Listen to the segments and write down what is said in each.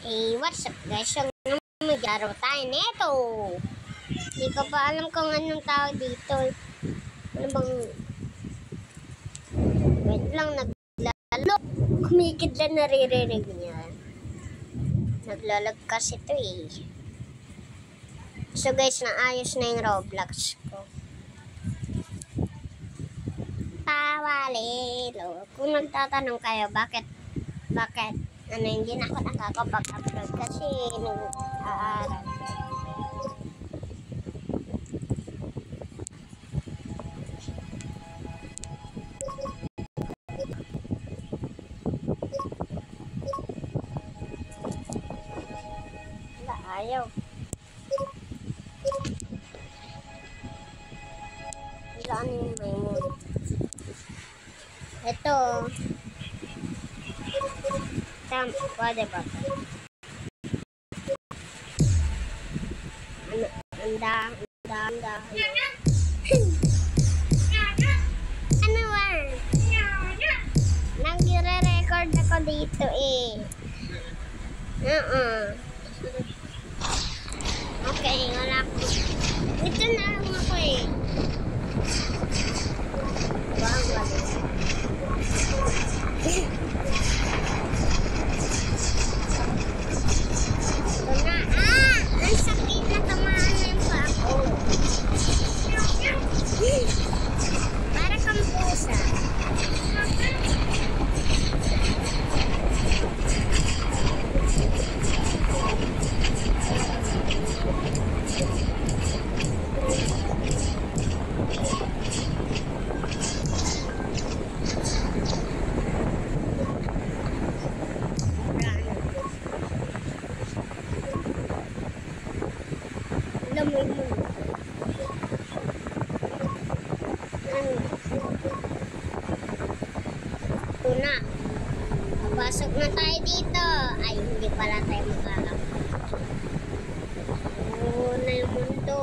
Hey, what's up guys? So, maglaro tayo nito. Hindi ko pa alam kung anong tawag dito. Ano bang... Wait lang, naglalo. Kumikid lang, naririnig niya. Naglalagkas ito eh. So guys, naayos na yung Roblox ko. Pawalilo. Kung nagtatanong kayo, bakit? Ano, hindi na ako nakakapag-upload kasi nag-aaral. Ayaw. Saan yung may mood? Ito. Pwede ba? Anda. Ano ba? Nagre-record ako dito eh. Okay, wala ko. Ito na lang ako eh. Ang sakit na tamaan na yung pa ako. Para kang pusa. Ito na. Papasok na tayo dito. Ay, hindi pala tayo makakapag. Oo na yung mundo.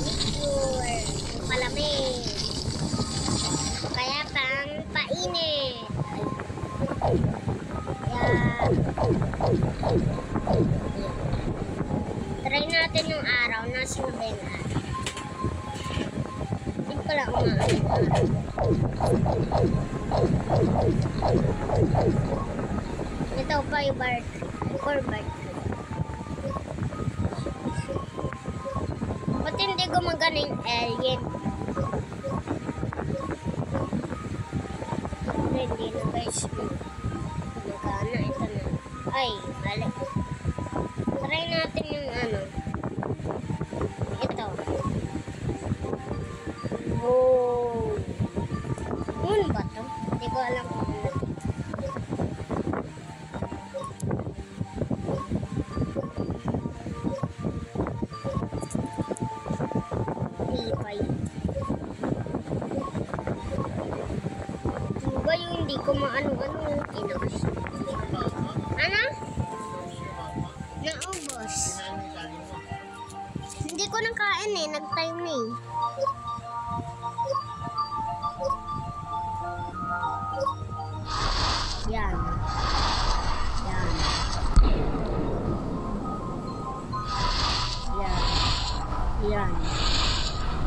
Picture. Palamig. Kaya pang painit. Yan. Try natin yung araw. Nasa ba yung araw? Hindi ko lang ito pa yung bird. Ba't hindi gumagana yung alien? Hindi na guys. Gumagana. Ito na. Ay, mali. Try natin yung ano. Ito. Oh. Ano ba ito? Hindi ko alam kung ano. Tibay. Diba yung hindi ko maano-ano yung kinas? Ano? Naubos. Hindi ko nakain eh. Nag-time na eh.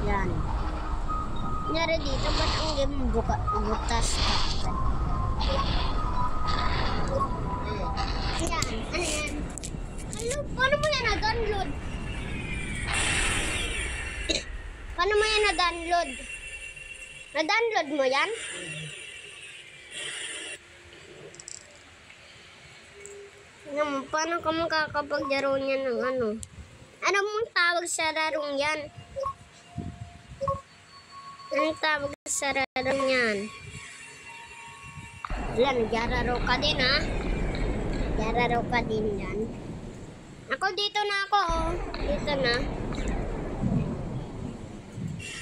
Yan. Nyari dito, ba't ang game butas ka? Yan. Hello, paano mo yan na-download? Paano mo yan na-download? Na-download mo yan? Paano ka makakapaglaro niya ng ano? Ano mong tawag sa larong yan? Anong tawag sa larong yan? Wala, nagyararo ka din ha? Nagyararo ka din yan. Ako dito na ako oh. Dito na.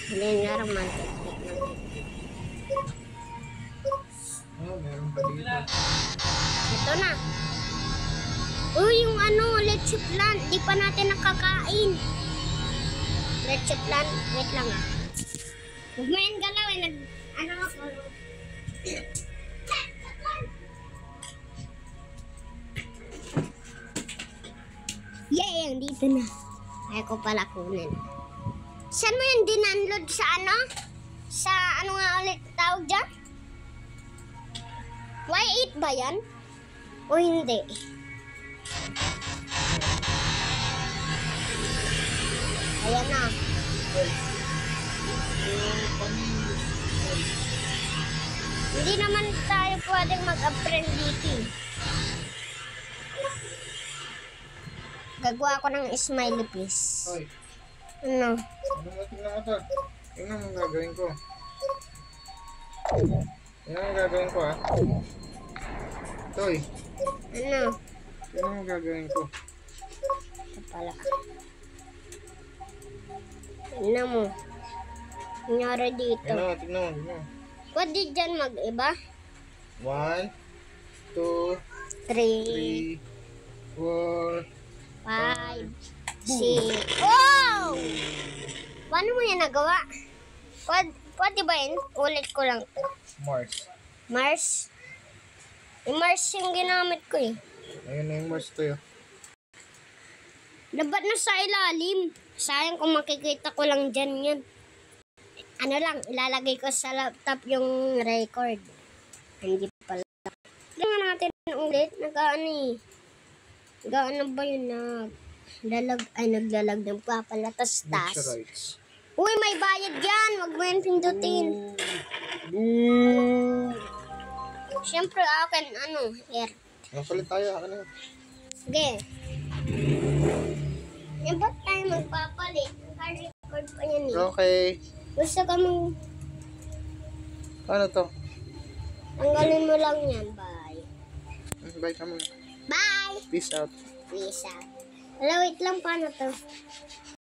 Hindi nga romantic. Meron pa dito. Ito na. Yung ano, leche plan. Di pa natin nakakain. Leche plan. Wait lang ah. Huwag mo yung galaw eh. Ano ako? nandito na. Ay ko pala kunin. Saan mo yung dinunload sa ano? Sa ano nga ulit tawag dyan? Y8 ba yan? O hindi? Ayan na. Hindi naman tayo pwedeng mag-upgrade dito. Gagawa ko ng smiley face. Hoy, Ano? tingnan mo to. Tingnan mo ang gagawin ko. Tingnan mo ang gagawin ko, ha. Toy, Ano? tingnan mo ang gagawin ko. Ito pala. Tingnan mo. Nangyari dito. Tingnan mo. Pwede dyan mag-iba? 1, 2, 3, 3, 4, 5, 6. Oh! Paano mo yan nagawa? Pwede ba yun? Ulit ko lang to. Mars. Mars? Yung Mars yung ginamit ko eh. Ayun na yung Mars to yun. Dapat na sa ilalim. Sayang kung makikita ko lang dyan yan. Ano lang, ilalagay ko sa laptop yung record. Hindi pala. Tingnan natin ulit. Nag-ano eh. Nag-ano ba yun? Naglalag ng papalatas-tas. Meteorites. Uy, may bayad yan. Huwag mo yan pindutin. Boo! Siyempre, akin, here. Napalit tayo, ano yun? Sige. Eh, ba't tayo magpapalit? Naka-record pa yan eh. Okay. Gusto ka mong Ano to? tanggalin mo lang yan. Bye. Bye ka muna. Bye! Peace out. Peace out. Wala, wait lang. Paano to?